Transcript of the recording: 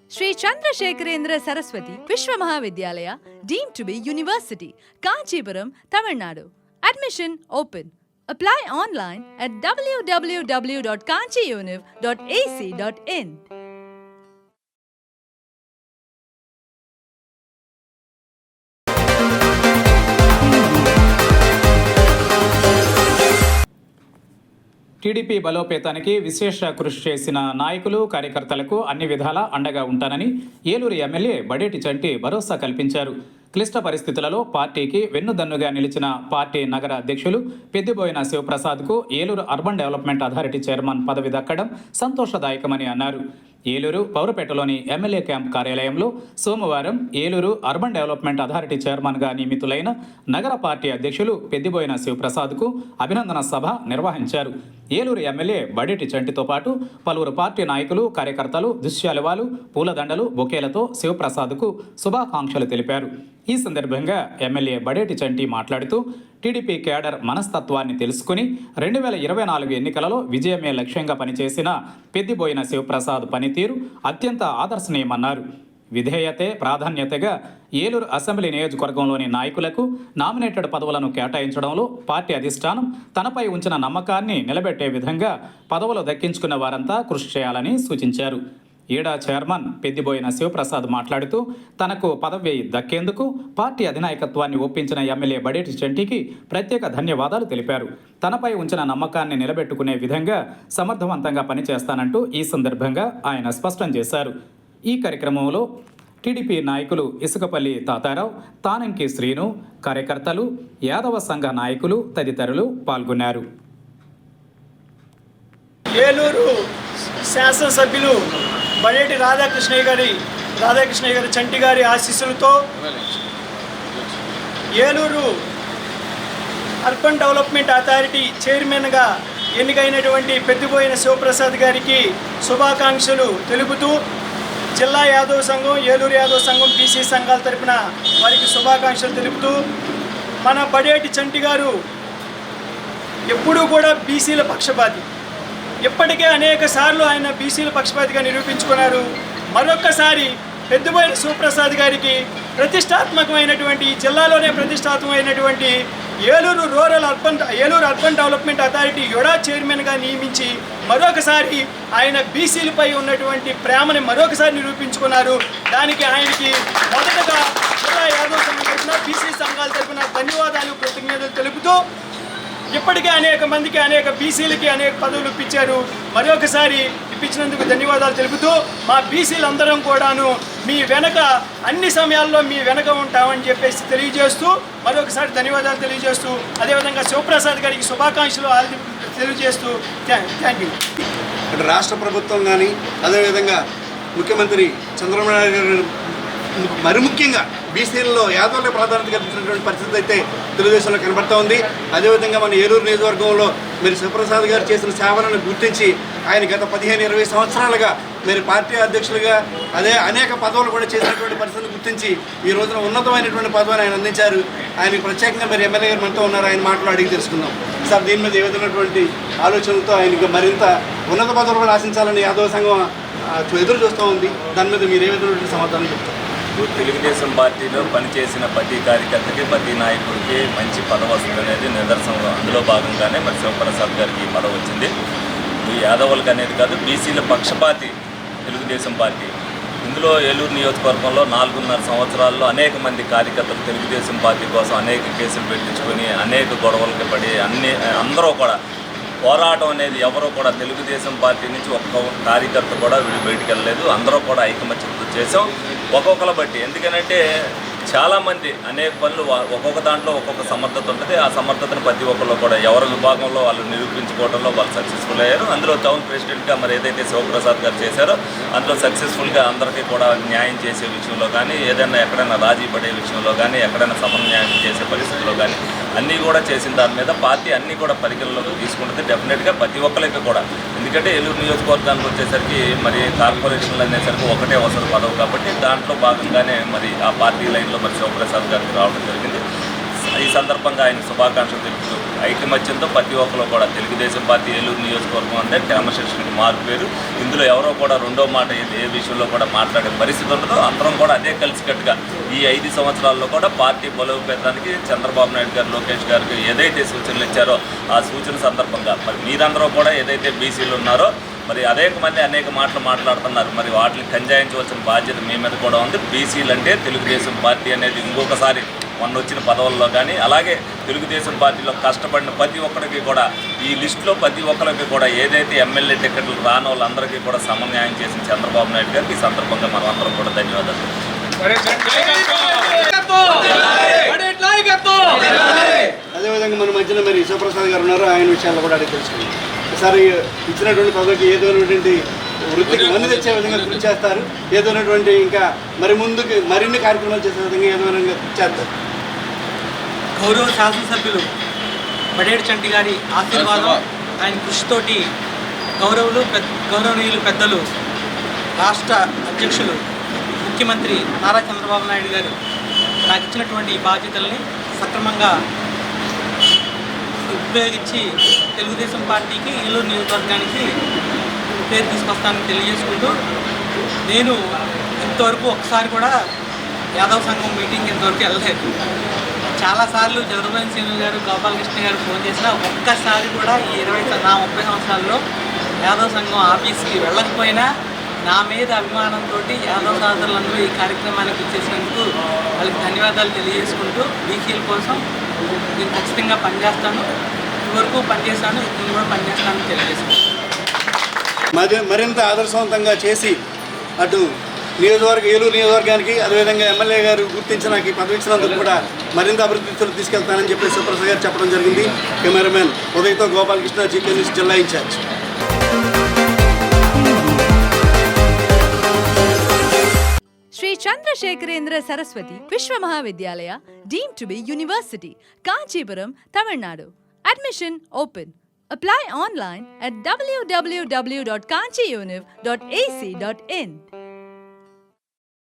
Sri Chandrasekharendra Saraswati Vishwa Mahavidyalaya, deemed to be University, Kanchipuram, Tamil Nadu. Admission open. Apply online at www.kanchiuniv.ac.in. TDP బలోపేతానికి విశేష కృషి చేసిన నాయకులు కార్యకర్తలకు అన్ని విధాలా అండగా ఉంటానని ఏలూరు ఎమ్మెల్యే బడేటి చంటి భరోసా కల్పించారు. క్లిష్ట పరిస్థితులలో పార్టీకి వెన్నుదన్నుగా నిలిచిన పార్టీ నగర అధ్యక్షులు పెద్దిబోయిన శివప్రసాద్కు Eluru urban development authority chairman పదవి దక్కడం సంతోషదాయకమని అన్నారు. ఏలూరు పౌరపేటలోని ఎమ్మెల్యే క్యాంప్ కార్యాలయంలో సోమవారం ఏలూరు అర్బన్ డెవలప్మెంట్ అథారిటీ చైర్మన్గా నియమితులైన నగర పార్టీ అధ్యక్షులు పెద్దిబోయిన శివప్రసాద్కు అభినందన సభ నిర్వహించారు. ఏలూరు ఎమ్మెల్యే బడేటి చంటితో పాటు పలువురు పార్టీ నాయకులు కార్యకర్తలు దుశ్శాలువాలు పూలదండలు బొకేలతో శివప్రసాద్కు శుభాకాంక్షలు తెలిపారు. ఈ సందర్భంగా ఎమ్మెల్యే బడేటి చంటి మాట్లాడుతూ టీడీపీ కేడర్ మనస్తత్వాన్ని తెలుసుకుని 2024 ఎన్నికలలో విజయమే లక్ష్యంగా పనిచేసిన పెద్దిబోయిన శివప్రసాద్ పనితీరు అత్యంత ఆదర్శనీయమన్నారు. విధేయతే ప్రాధాన్యతగా ఏలూరు అసెంబ్లీ నియోజకవర్గంలోని నాయకులకు నామినేటెడ్ పదవులను కేటాయించడంలో పార్టీ అధిష్టానం తనపై ఉంచిన నమ్మకాన్ని నిలబెట్టే విధంగా పదవులు దక్కించుకున్న వారంతా కృషి చేయాలని సూచించారు. ఈడా చైర్మన్ పెద్దిబోయిన శివప్రసాద్ మాట్లాడుతూ తనకు పదవి దక్కేందుకు పార్టీ అధినాయకత్వాన్ని ఒప్పించిన ఎమ్మెల్యే బడేటి చంటికి ప్రత్యేక ధన్యవాదాలు తెలిపారు. తనపై ఉంచిన నమ్మకాన్ని నిలబెట్టుకునే విధంగా సమర్థవంతంగా పనిచేస్తానంటూ ఈ సందర్భంగా ఆయన స్పష్టం చేశారు. ఈ కార్యక్రమంలో టీడీపీ నాయకులు ఇసుకపల్లి తాతారావు, తానంకి శ్రీను, కార్యకర్తలు, యాదవ సంఘ నాయకులు తదితరులు పాల్గొన్నారు. ఏలూరు శాసనసభ్యులు బడేటి రాధాకృష్ణయ్య గారి చంటి గారి ఆశీస్సులతో ఏలూరు అర్బన్ డెవలప్మెంట్ అథారిటీ చైర్మన్గా ఎన్నికైనటువంటి పెద్దిబోయిన శివప్రసాద్ గారికి శుభాకాంక్షలు తెలుపుతూ జిల్లా యాదవ సంఘం, ఏలూరు యాదవ సంఘం, బీసీ సంఘాల తరపున వారికి శుభాకాంక్షలు తెలుపుతూ మన బడేటి చంటి గారు ఎప్పుడూ కూడా బీసీల పక్షపాతి. ఇప్పటికే అనేక సార్లు ఆయన బీసీల పక్షపాతిగా నిరూపించుకున్నారు. మరొక్కసారి పెద్దిబోయిన శివప్రసాద్ గారికి ప్రతిష్టాత్మకమైనటువంటి జిల్లాలోనే ప్రతిష్టాత్మకమైనటువంటి ఏలూరు అర్బన్ డెవలప్మెంట్ అథారిటీ యుడా చైర్మన్గా నియమించి మరొకసారి ఆయన బీసీలపై ఉన్నటువంటి ప్రేమని మరొకసారి నిరూపించుకున్నారు. దానికి ఆయనకి మొదటగా జిల్లా యాదవ సంఘం తరఫున, బీసీ సంఘాల తరఫున ధన్యవాదాలు, కృతజ్ఞతలు తెలుపుతూ ఇప్పటికే అనేక మందికి, అనేక బీసీలకి అనేక పదవులు ఇప్పించారు. మరొకసారి ఇప్పించినందుకు ధన్యవాదాలు తెలుపుతూ మా బీసీలందరం కూడాను మీ వెనక అన్ని సమయాల్లో మీ వెనక ఉంటామని చెప్పేసి తెలియజేస్తూ మరొకసారి ధన్యవాదాలు తెలియజేస్తూ అదేవిధంగా శివప్రసాద్ గారికి శుభాకాంక్షలు తెలియజేస్తూ థ్యాంక్ యూ. రాష్ట్ర ప్రభుత్వం కానీ అదేవిధంగా ముఖ్యమంత్రి చంద్రబాబు నాయుడు గారు మరి ముఖ్యంగా బీసీలలో యాదవులకు ప్రాధాన్యత కల్పించినటువంటి పరిస్థితి అయితే తెలుగుదేశంలో కనబడుతూ ఉంది. అదేవిధంగా మన ఏలూరు నియోజకవర్గంలో మీరు శివప్రసాద్ గారు చేసిన సేవలను గుర్తించి ఆయన గత 15-20 సంవత్సరాలుగా మీరు పార్టీ అధ్యక్షులుగా అనేక పదవులు కూడా చేసినటువంటి పరిస్థితులు గుర్తించి ఈ రోజున ఉన్నతమైనటువంటి పదవిని ఆయన అందించారు. ఆయనకు ప్రత్యేకంగా మరి ఎమ్మెల్యే గారు మనతో ఉన్నారు, ఆయన మాటలు అడిగి తెలుసుకుందాం. సార్, దీని మీద ఏ విధమైనటువంటి ఆలోచనలతో ఆయనకు మరింత ఉన్నత పదవులు కూడా ఆశించాలని యాదవ సంఘం ఎదురు చూస్తూ ఉంది, దాని మీద మీరు ఏ విధమైనటువంటి సమాధానం చెప్తారు? తెలుగుదేశం పార్టీలో పనిచేసిన ప్రతి కార్యకర్తకి, ప్రతి నాయకుడికి మంచి పదవి వస్తుంది అనేది నిదర్శనం. అందులో భాగంగానే మరి శివప్రసాద్ గారికి ఈ పదవి వచ్చింది. ఈ యాదవులకు అనేది కాదు, బీసీల పక్షపాతి తెలుగుదేశం పార్టీ. ఇందులో ఏలూరు నియోజకవర్గంలో 4.5 సంవత్సరాల్లో అనేక మంది కార్యకర్తలు తెలుగుదేశం పార్టీ కోసం అనేక కేసులు పెట్టించుకొని అనేక గొడవలకి పడి అందరూ కూడా పోరాటం అనేది ఎవరో కూడా తెలుగుదేశం పార్టీ నుంచి ఒక్క కార్యకర్త కూడా బయటికి వెళ్ళలేదు. అందరూ కూడా ఐకమత్యంతో చేసాం ఒక్కొక్కరు బట్టి. ఎందుకనంటే చాలామంది అనేక పనులు ఒక్కొక్క దాంట్లో ఒక్కొక్క సమర్థత ఉంటుంది. ఆ సమర్థతను ప్రతి ఒక్కళ్ళు కూడా ఎవరి విభాగంలో వాళ్ళు నిరూపించుకోవడంలో వాళ్ళు సక్సెస్ఫుల్ అయ్యారు. అందులో టౌన్ ప్రెసిడెంట్గా మరి ఏదైతే శివప్రసాద్ గారు చేశారో అందులో సక్సెస్ఫుల్గా అందరికీ కూడా న్యాయం చేసే విషయంలో కానీ, ఏదైనా ఎక్కడైనా రాజీ పడే విషయంలో కానీ, ఎక్కడైనా సమన్యాయం చేసే పరిస్థితుల్లో కానీ అన్నీ కూడా చేసిన దాని మీద పార్టీ అన్నీ కూడా పరిగణలోకి తీసుకుంటుంది డెఫినెట్గా ప్రతి ఒక్కరికి కూడా. ఎందుకంటే ఏలూరు నియోజకవర్గానికి వచ్చేసరికి మరి కార్పొరేషన్లు అనేసరికి ఒకటే అవసరం పదవు కాబట్టి దాంట్లో భాగంగానే మరి ఆ పార్టీ లైన్లో మరి శివప్రసాద్ గారికి రావడం జరిగింది. ఈ సందర్భంగా ఆయన శుభాకాంక్షలు తెలుపుతూ ఐకమత్యంతో ప్రతి ఒక్కరు కూడా తెలుగుదేశం పార్టీ ఏలూరు నియోజకవర్గం అంటే క్రమశిక్షణకు మారు పేరు. ఇందులో ఎవరో కూడా రెండో మాట ఏ విషయంలో కూడా మాట్లాడే పరిస్థితి ఉండదు. అందరం కూడా అదే కలిసికట్టుగా ఈ 5 సంవత్సరాల్లో కూడా పార్టీ బలోపేతానికి చంద్రబాబు నాయుడు గారు, లోకేష్ గారికి ఏదైతే సూచనలు ఇచ్చారో ఆ సూచన సందర్భంగా మరి మీరందరూ కూడా ఏదైతే బీసీలు ఉన్నారో మరి అనేక మాటలు మాట్లాడుతున్నారు. మరి వాటిని కంజాయించవలసిన బాధ్యత మీ మీద కూడా ఉంది. బీసీలు అంటే తెలుగుదేశం పార్టీ అనేది ఇంకొకసారి మొన్న వచ్చిన పదవుల్లో కానీ అలాగే తెలుగుదేశం పార్టీలో కష్టపడిన ప్రతి ఒక్కరికి కూడా ఈ లిస్టులో ప్రతి ఒక్కరికి కూడా ఏదైతే ఎమ్మెల్యే టికెట్లు రాని వాళ్ళందరికీ కూడా సమన్యాయం చేసిన చంద్రబాబు నాయుడు గారికి ఈ సందర్భంగా మనం అందరం కూడా ధన్యవాదాలు. అదేవిధంగా మన మధ్యన మరి శివప్రసాద్ గారు ఉన్నారు. ఆయన విషయాల్లో కూడా అడిగి తెలుసుకుందాం. ఈసారి ఇచ్చినటువంటి పదవికి ఏదోనటువంటి వృత్తికి మంది తెచ్చే విధంగా కృషి చేస్తారు, ఏదోనటువంటి ఇంకా మరి ముందుకు మరిన్ని కార్యక్రమాలు చేసే విధంగా ఏదో కృషి చేస్తారు. గౌరవ శాసనసభ్యులు బడేటి చంటి గారి ఆశీర్వాదం, ఆయన కృషితోటి గౌరవనీయులు పెద్దలు రాష్ట్ర అధ్యక్షులు ముఖ్యమంత్రి నారా చంద్రబాబు నాయుడు గారు నాకు ఇచ్చినటువంటి ఈ బాధ్యతల్ని సక్రమంగా ఉపయోగించి తెలుగుదేశం పార్టీకి ఏలూరు నియోజకవర్గానికి పేరు తీసుకొస్తానని తెలియజేసుకుంటూ, నేను ఇంతవరకు ఒకసారి కూడా యాదవ్ సంఘం మీటింగ్ ఇంతవరకు వెళ్ళలేదు. చాలాసార్లు చంద్రబాబు శ్రీను గారు, గోపాలకృష్ణ గారు ఫోన్ చేసినా ఒక్కసారి కూడా ఈ 30 సంవత్సరాల్లో యాదవ్ సంఘం ఆఫీస్కి వెళ్ళకపోయినా నా మీద అభిమానంతో యాదవ్ సోదరులందరూ ఈ కార్యక్రమానికి ఇచ్చేసినందుకు వాళ్ళకి ధన్యవాదాలు తెలియజేసుకుంటూ, బీసీల కోసం నేను ఖచ్చితంగా పనిచేస్తాను, ఇదివరకు పనిచేస్తాను, ఇప్పుడు కూడా పనిచేస్తానని తెలియజేస్తాను. మరింత ఆదర్శవంతంగా చేసి అటు ఏలూరు నియోజకవర్గానికి అదేవిధంగా ఎమ్మెల్యే గారు గుర్తించి నాకు ఈ పదవి ఇచ్చినందుకు కూడా మరింత అభివృద్ధితో తీసుకెళ్తానని చెప్పి శివప్రసాద్ గారు చెప్పడం జరిగింది. కెమెరామెన్ ఉదయ్తో గోపాలకృష్ణ, జీకే న్యూస్ జిల్లా incharge. Sri Chandrasekharendra Saraswati Vishwa Mahavidyalaya, deemed to be University, Kanchipuram, Tamil Nadu. Admission open. Apply online at www.kanchiuniv.ac.in.